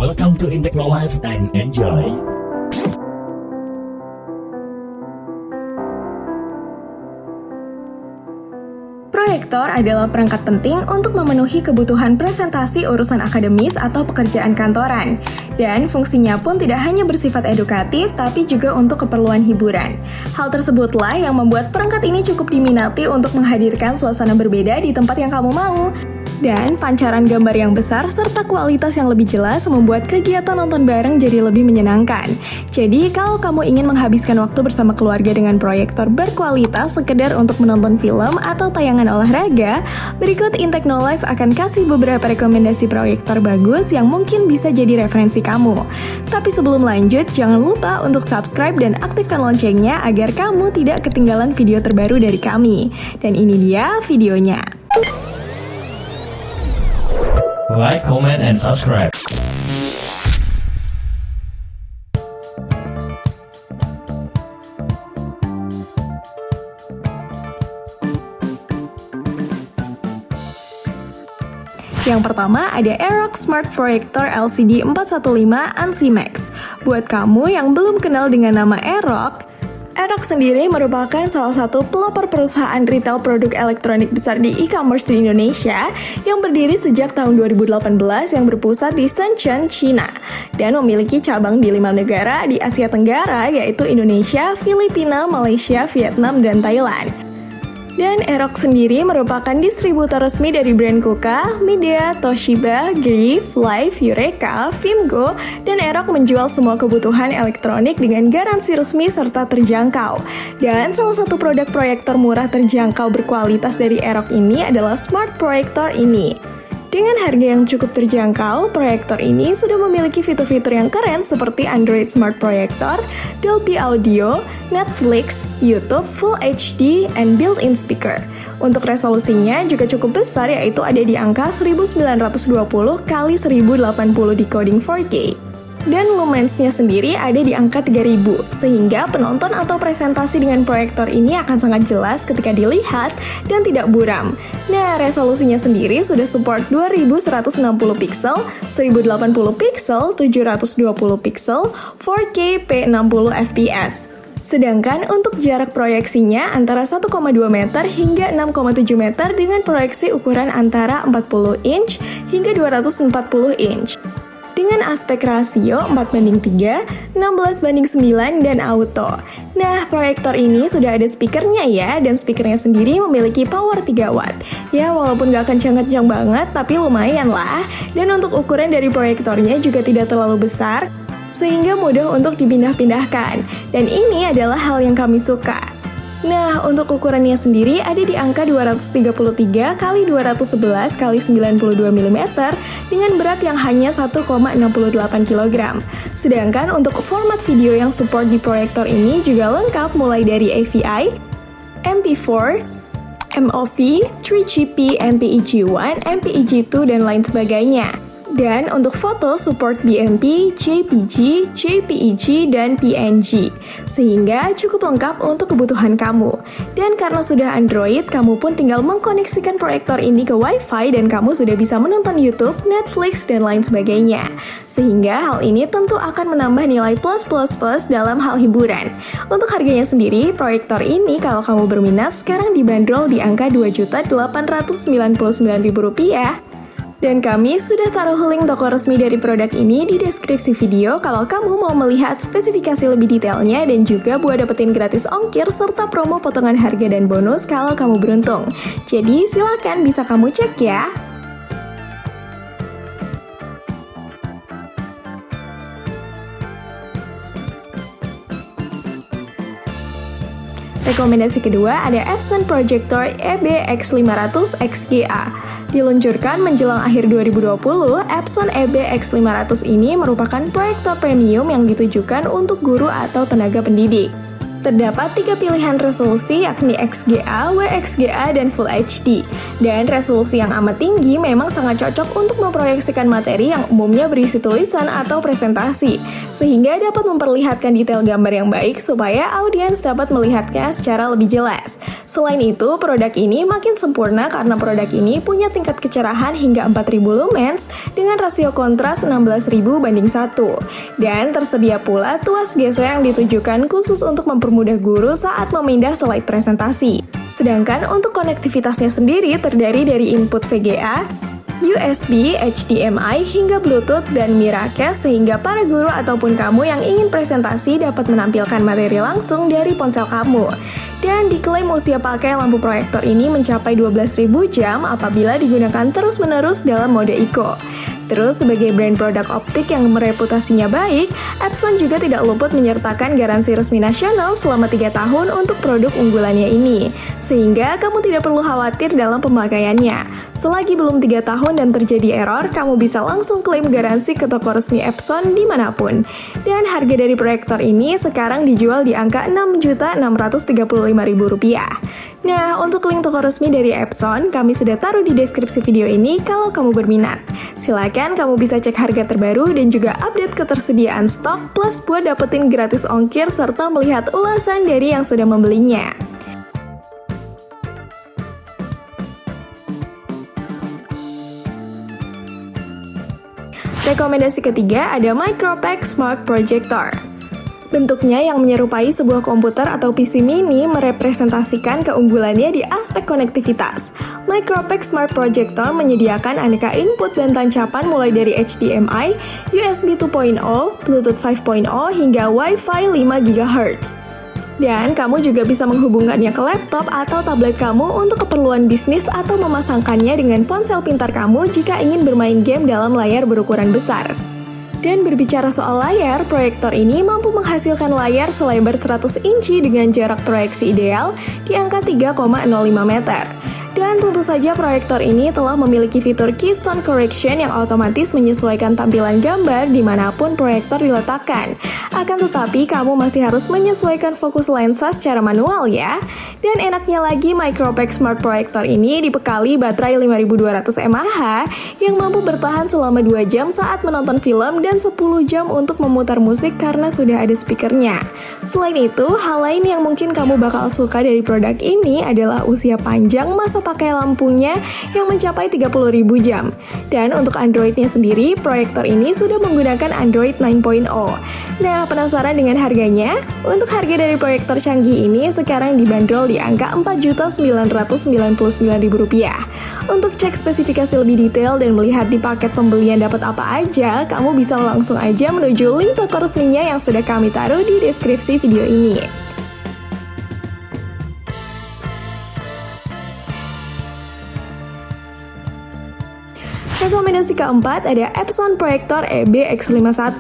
Welcome to Intechno Life and enjoy. Proyektor adalah perangkat penting untuk memenuhi kebutuhan presentasi urusan akademis atau pekerjaan kantoran. Dan fungsinya pun tidak hanya bersifat edukatif, tapi juga untuk keperluan hiburan. Hal tersebutlah yang membuat perangkat ini cukup diminati untuk menghadirkan suasana berbeda di tempat yang kamu mau. Dan pancaran gambar yang besar serta kualitas yang lebih jelas membuat kegiatan nonton bareng jadi lebih menyenangkan. Jadi kalau kamu ingin menghabiskan waktu bersama keluarga dengan proyektor berkualitas sekedar untuk menonton film atau tayangan olahraga, berikut Intechno Life akan kasih beberapa rekomendasi proyektor bagus yang mungkin bisa jadi referensi kamu. Tapi sebelum lanjut, jangan lupa untuk subscribe dan aktifkan loncengnya agar kamu tidak ketinggalan video terbaru dari kami. Dan ini dia videonya. Like, comment, and subscribe. Yang pertama ada Aerox Smart Projector LCD 415 ANSI Max. Buat kamu yang belum kenal dengan nama Aerox sendiri merupakan salah satu pelopor perusahaan retail produk elektronik besar di e-commerce di Indonesia yang berdiri sejak tahun 2018 yang berpusat di Shenzhen, China dan memiliki cabang di 5 negara di Asia Tenggara yaitu Indonesia, Filipina, Malaysia, Vietnam, dan Thailand. Dan Aerox sendiri merupakan distributor resmi dari brand Kuka, Midea, Toshiba, Griff, Life, Eureka, Vimgo, dan Aerox menjual semua kebutuhan elektronik dengan garansi resmi serta terjangkau. Dan salah satu produk proyektor murah terjangkau berkualitas dari Aerox ini adalah Smart Projector ini. Dengan harga yang cukup terjangkau, proyektor ini sudah memiliki fitur-fitur yang keren seperti Android Smart Projector, Dolby Audio, Netflix, YouTube, Full HD, and built-in speaker. Untuk resolusinya juga cukup besar yaitu ada di angka 1920 x 1080 decoding 4K. Dan lumensnya sendiri ada di angka 3000, sehingga penonton atau presentasi dengan proyektor ini akan sangat jelas ketika dilihat dan tidak buram. Nah, resolusinya sendiri sudah support 2160 pixel, 1080 pixel, 720 pixel, 4K P60 fps. Sedangkan untuk jarak proyeksinya antara 1,2 meter hingga 6,7 meter dengan proyeksi ukuran antara 40 inch hingga 240 inch. Dengan aspek rasio 4:3, 16:9, dan auto. Nah, proyektor ini sudah ada speakernya ya, dan speakernya sendiri memiliki power 3 watt. Ya, walaupun gak kencang-kencang banget, tapi lumayan lah. Dan untuk ukuran dari proyektornya juga tidak terlalu besar, sehingga mudah untuk dipindah-pindahkan. Dan ini adalah hal yang kami suka. Nah, untuk ukurannya sendiri ada di angka 233 x 211 x 92 mm dengan berat yang hanya 1,68 kg. Sedangkan untuk format video yang support di proyektor ini juga lengkap mulai dari AVI, MP4, MOV, 3GP, MPEG-1, MPEG-2, dan lain sebagainya. Dan untuk foto support BMP, JPG, JPEG, dan PNG, sehingga cukup lengkap untuk kebutuhan kamu. Dan karena sudah Android, kamu pun tinggal mengkoneksikan proyektor ini ke Wi-Fi dan kamu sudah bisa menonton YouTube, Netflix, dan lain sebagainya. Sehingga hal ini tentu akan menambah nilai plus dalam hal hiburan. Untuk harganya sendiri, proyektor ini kalau kamu berminat sekarang dibanderol di angka Rp2.899.000. Dan kami sudah taruh link toko resmi dari produk ini di deskripsi video kalau kamu mau melihat spesifikasi lebih detailnya dan juga buat dapetin gratis ongkir serta promo potongan harga dan bonus kalau kamu beruntung. Jadi silakan bisa kamu cek ya. Rekomendasi kedua ada Epson Projector EBX500 XGA. Diluncurkan menjelang akhir 2020, Epson EBX500 ini merupakan proyektor premium yang ditujukan untuk guru atau tenaga pendidik. Terdapat 3 pilihan resolusi yakni XGA, WXGA, dan Full HD. Dan resolusi yang amat tinggi memang sangat cocok untuk memproyeksikan materi yang umumnya berisi tulisan atau presentasi, sehingga dapat memperlihatkan detail gambar yang baik supaya audiens dapat melihatnya secara lebih jelas. Selain itu, produk ini makin sempurna karena produk ini punya tingkat kecerahan hingga 4000 lumens dengan rasio kontras 16.000 banding 1. Dan tersedia pula tuas geser yang ditujukan khusus untuk mempermudah guru saat memindah slide presentasi. Sedangkan untuk konektivitasnya sendiri terdiri dari input VGA, USB, HDMI, hingga Bluetooth dan Miracast sehingga para guru ataupun kamu yang ingin presentasi dapat menampilkan materi langsung dari ponsel kamu. Dan diklaim usia pakai lampu proyektor ini mencapai 12.000 jam apabila digunakan terus-menerus dalam mode eco. Terus, sebagai brand produk optik yang mereputasinya baik, Epson juga tidak luput menyertakan garansi resmi nasional selama 3 tahun untuk produk unggulannya ini. Sehingga kamu tidak perlu khawatir dalam pemakaiannya. Selagi belum 3 tahun dan terjadi error, kamu bisa langsung klaim garansi ke toko resmi Epson dimanapun. Dan harga dari proyektor ini sekarang dijual di angka Rp6.635.000. Nah, untuk link toko resmi dari Epson, kami sudah taruh di deskripsi video ini kalau kamu berminat. Silakan kamu bisa cek harga terbaru dan juga update ketersediaan stok, plus buat dapetin gratis ongkir serta melihat ulasan dari yang sudah membelinya. Rekomendasi ketiga ada Micropack Smart Projector. Bentuknya yang menyerupai sebuah komputer atau PC mini merepresentasikan keunggulannya di aspek konektivitas. Micropack Smart Projector menyediakan aneka input dan tancapan mulai dari HDMI, USB 2.0, Bluetooth 5.0, hingga Wi-Fi 5 GHz. Dan kamu juga bisa menghubungkannya ke laptop atau tablet kamu untuk keperluan bisnis atau memasangkannya dengan ponsel pintar kamu jika ingin bermain game dalam layar berukuran besar. Dan berbicara soal layar, proyektor ini mampu menghasilkan layar selebar 100 inci dengan jarak proyeksi ideal di angka 3,05 meter. Dan tentu saja proyektor ini telah memiliki fitur Keystone Correction yang otomatis menyesuaikan tampilan gambar dimanapun proyektor diletakkan. Akan tetapi kamu masih harus menyesuaikan fokus lensa secara manual ya. Dan enaknya lagi Micropack Smart Projector ini dibekali baterai 5200 mAh yang mampu bertahan selama 2 jam saat menonton film dan 10 jam untuk memutar musik karena sudah ada speakernya. Selain itu, hal lain yang mungkin kamu bakal suka dari produk ini adalah usia panjang masa pakai lampunya yang mencapai 30.000 jam. Dan untuk Android-nya sendiri, proyektor ini sudah menggunakan Android 9.0. Nah, penasaran dengan harganya? Untuk harga dari proyektor canggih ini sekarang dibanderol di angka Rp4.999.000. Untuk cek spesifikasi lebih detail dan melihat di paket pembelian dapat apa aja, kamu bisa langsung aja menuju link toko resminya yang sudah kami taruh di deskripsi video ini. Rekomendasi keempat ada Epson Proyektor EB-X51.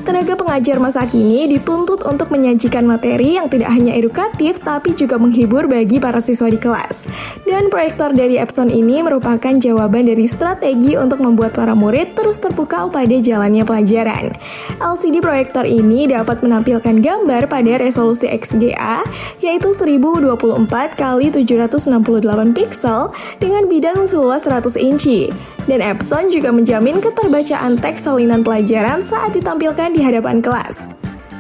Tenaga pengajar masa kini dituntut untuk menyajikan materi yang tidak hanya edukatif tapi juga menghibur bagi para siswa di kelas. Dan proyektor dari Epson ini merupakan jawaban dari strategi untuk membuat para murid terus terpukau pada jalannya pelajaran. LCD proyektor ini dapat menampilkan gambar pada resolusi XGA yaitu 1024x768 pixel dengan bidang seluas 100 inci. Dan Epson juga menjamin keterbacaan teks salinan pelajaran saat ditampilkan di hadapan kelas.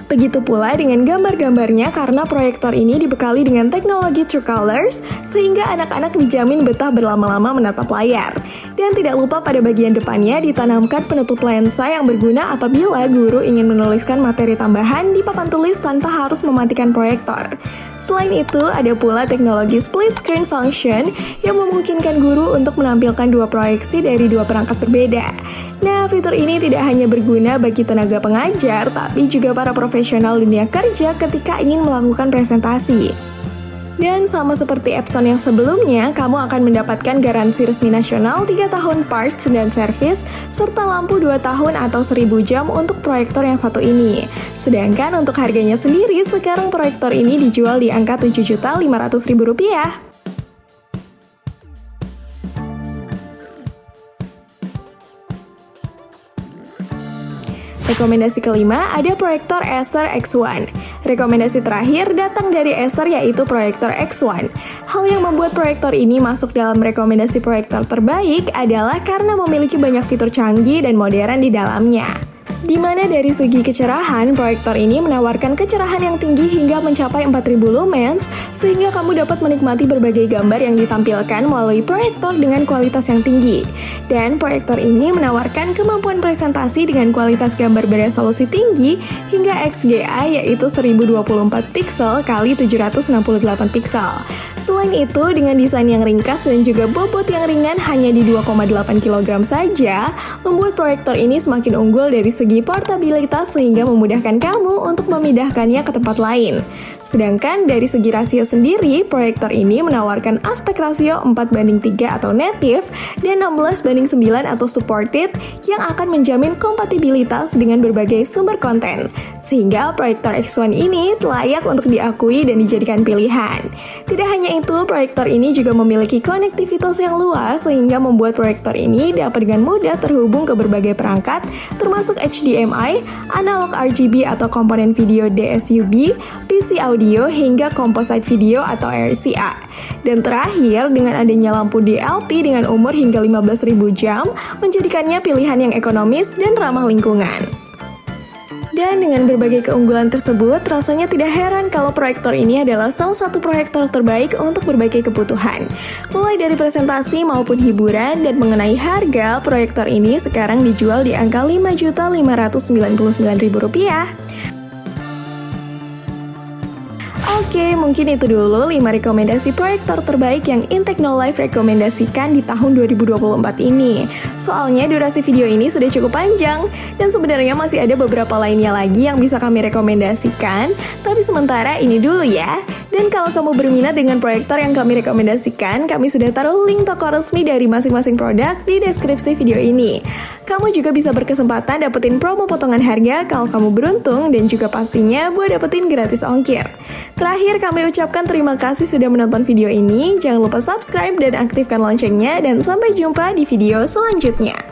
Begitu pula dengan gambar-gambarnya karena proyektor ini dibekali dengan teknologi True Colors sehingga anak-anak dijamin betah berlama-lama menatap layar. Dan tidak lupa pada bagian depannya ditanamkan penutup lensa yang berguna apabila guru ingin menuliskan materi tambahan di papan tulis tanpa harus mematikan proyektor. Selain itu, ada pula teknologi split screen function yang memungkinkan guru untuk menampilkan 2 proyeksi dari 2 perangkat berbeda. Nah, fitur ini tidak hanya berguna bagi tenaga pengajar, tapi juga para profesional dunia kerja ketika ingin melakukan presentasi. Dan sama seperti Epson yang sebelumnya, kamu akan mendapatkan garansi resmi nasional 3 tahun parts dan servis, serta lampu 2 tahun atau 1000 jam untuk proyektor yang satu ini. Sedangkan untuk harganya sendiri, sekarang proyektor ini dijual di angka Rp7.500.000. Rekomendasi kelima ada proyektor Acer X1. Rekomendasi terakhir datang dari Acer yaitu proyektor X1. Hal yang membuat proyektor ini masuk dalam rekomendasi proyektor terbaik adalah karena memiliki banyak fitur canggih dan modern di dalamnya. Di mana dari segi kecerahan, proyektor ini menawarkan kecerahan yang tinggi hingga mencapai 4000 lumens, sehingga kamu dapat menikmati berbagai gambar yang ditampilkan melalui proyektor dengan kualitas yang tinggi. Dan proyektor ini menawarkan kemampuan presentasi dengan kualitas gambar beresolusi tinggi hingga XGA yaitu 1024 pixel x 768 pixel. Selain itu, dengan desain yang ringkas dan juga bobot yang ringan hanya di 2,8 kg saja, membuat proyektor ini semakin unggul dari segi portabilitas sehingga memudahkan kamu untuk memindahkannya ke tempat lain. Sedangkan dari segi rasio sendiri, proyektor ini menawarkan aspek rasio 4:3 atau native dan 16:9 atau supported yang akan menjamin kompatibilitas dengan berbagai sumber konten. Sehingga proyektor X1 ini layak untuk diakui dan dijadikan pilihan. Tidak hanya itu, proyektor ini juga memiliki konektivitas yang luas sehingga membuat proyektor ini dapat dengan mudah terhubung ke berbagai perangkat termasuk HDMI, analog RGB atau komponen video DSUB, PC audio hingga composite video atau RCA. Dan terakhir, dengan adanya lampu DLP dengan umur hingga 15.000 jam menjadikannya pilihan yang ekonomis dan ramah lingkungan. Dan dengan berbagai keunggulan tersebut, rasanya tidak heran kalau proyektor ini adalah salah satu proyektor terbaik untuk berbagai kebutuhan. Mulai dari presentasi maupun hiburan, dan mengenai harga, proyektor ini sekarang dijual di angka Rp5.599.000. Oke, mungkin itu dulu 5 rekomendasi proyektor terbaik yang Intechnolive rekomendasikan di tahun 2024 ini. Soalnya durasi video ini sudah cukup panjang, dan sebenarnya masih ada beberapa lainnya lagi yang bisa kami rekomendasikan, tapi sementara ini dulu ya. Dan kalau kamu berminat dengan proyektor yang kami rekomendasikan, kami sudah taruh link toko resmi dari masing-masing produk di deskripsi video ini. Kamu juga bisa berkesempatan dapetin promo potongan harga kalau kamu beruntung, dan juga pastinya buat dapetin gratis ongkir. Terakhir, kami ucapkan terima kasih sudah menonton video ini. Jangan lupa subscribe dan aktifkan loncengnya, dan sampai jumpa di video selanjutnya.